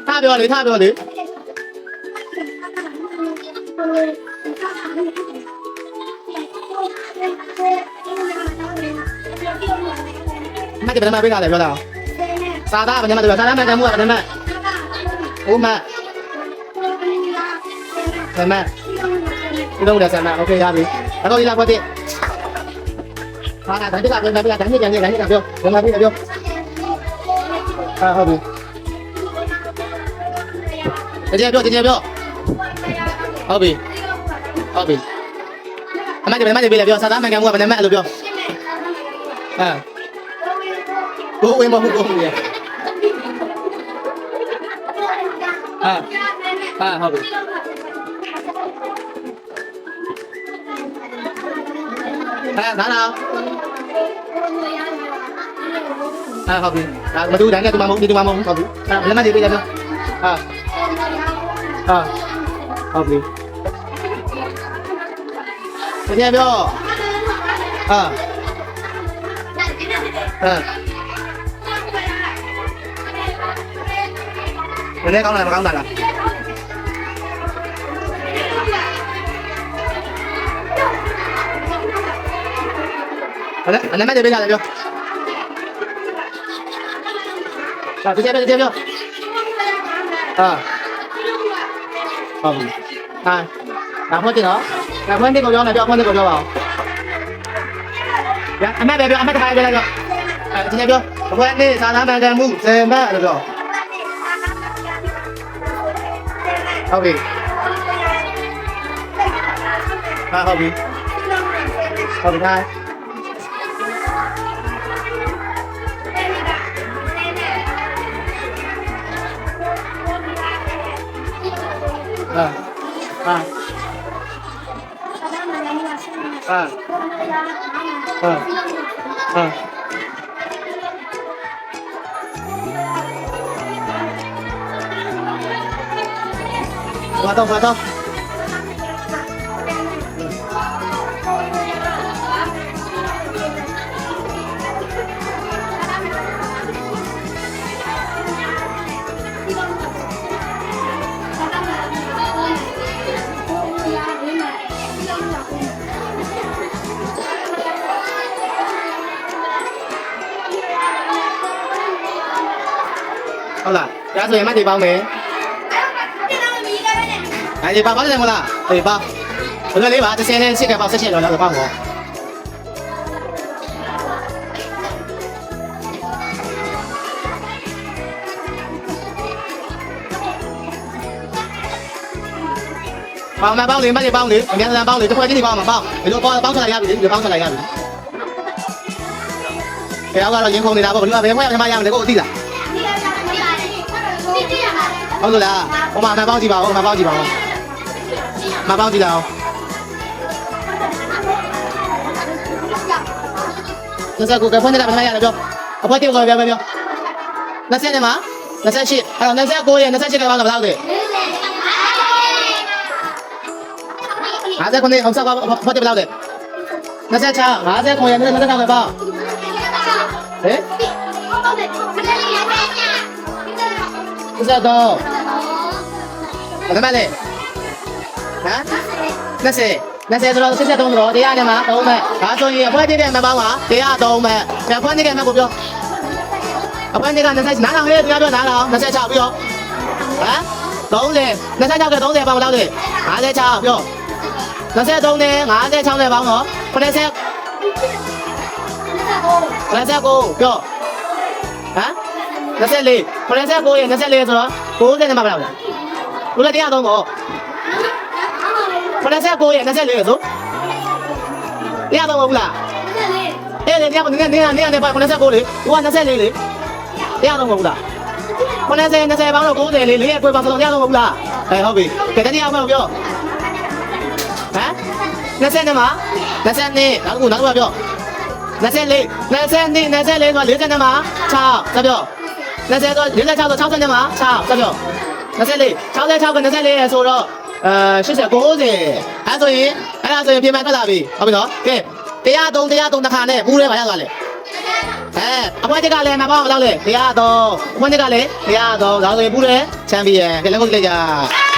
ထားပြောလေထားပြောလေမတ်တယ်ဘယ်မှာပေးတာလဲပြောတာစာသားဘယ်မှာပြောစာသားမှန်တယ်မှုကဘယ်မှာဦးမဘယ်မှာဒီလိုလဲဆမ်မโอเคရပြီအခုဒီလာပွက်တဲ့ဟာဒါတက်ကပြန်ပြန်တန်းညစ်ပြောဘယ်မှာပေးတယ်ပြောဟာဟုတ်ပြီတကယ်ပြောဟုတ်ပြီအမတ်ဘယ်မှာပေးလဲပြောစာသားမှန်ကန်မှုကဘယ်မှာအဲ့လိုပြောကိုဝင်မဟုတ်ကိုရဟုတ်ပြီနားလားဟုတ်ပြီမတူတိုင်းနဲ့ဒီမှာမဟုတ်ဟုတ်ပြီဘယ်မှာပေးလဲပြောဟုတ်ပြီတကယ်ပြောဘယ်နဲ့ကောင်းလားမကောင်းတာလားဟုတ်တယ်အနေနဲ့ပေးထားတယ်ပြောတကယ်ပြောဟုတ်ပြီဒါမှမဟုတ်နော်ဒါမှမဟုတ်ကိုပြောနေပြောမှမဟုတ်ကိုပြောပါဦးရအမတ်ပဲပြောအမတ်တစ်ခါပြောလိုက်တော့တကယ်ပြောဘယ်နဲ့စာသားမှန်ကန်မှုဇင်ဘတ်လို့ပြောဟုတ်ပြီဟုတ်ပြီဟုတ်ပြီ发到。好了，加水买地包没？哎，你包包是什么啦？对包，我说你把这些呢，这个包7,000了，就包我。包买包你买地包你，明天包你，就快进你包嘛包，你就包出来压你，就包出来压你。给我个人空你拿不？你话别快要他妈压你，给我地了。包出来啊！我马上包几包，买包几包了。那这个分这个什么样的标？我快丢个标。那现在嘛？那现在去，还有那现在过年，那现在去干嘛？怎么着的？在过年红色包快丢不了的。那现在抢，在过年那干嘛包？哎？不知道。我买嘞，那谁说现在懂了？第二年嘛，懂没？所以快点点买包嘛，第二懂没？要快点点买股票，快点点那才拿上去，不要拿了，那才炒不要，懂的，那才炒个懂的帮我捞的，才炒不要，那才懂的，才炒的帮我，快点些，股票，那些哩，快点些股也那些哩是吧？股现在买不了的。我来第二栋我，那些过年那些礼数，第二栋我不啦？哎，第二栋你把那些过年，我那些礼，第二栋我不啦？我那些帮我过年礼也过帮手，第二栋我不啦？哎，好比，给他第二栋票，那些的嘛，那些你拿个票，那些礼说留着的嘛，炒这票，那些说留着炒的炒成的嘛，炒这票。那些哩，炒跟那些哩说了，10股子，所以偏买多大笔，好不好？给，第二栋的看呢，500万下来嘞。အဖွဲတစ်ကလည်းမပေါင်းဘယ်လောက်လဲ103အဖွဲတစ်ကလည်း103ဒါဆိုရင်ပူတယ်ချန်ပီယံကလည်းကိုကြည့်လိုက်ကြ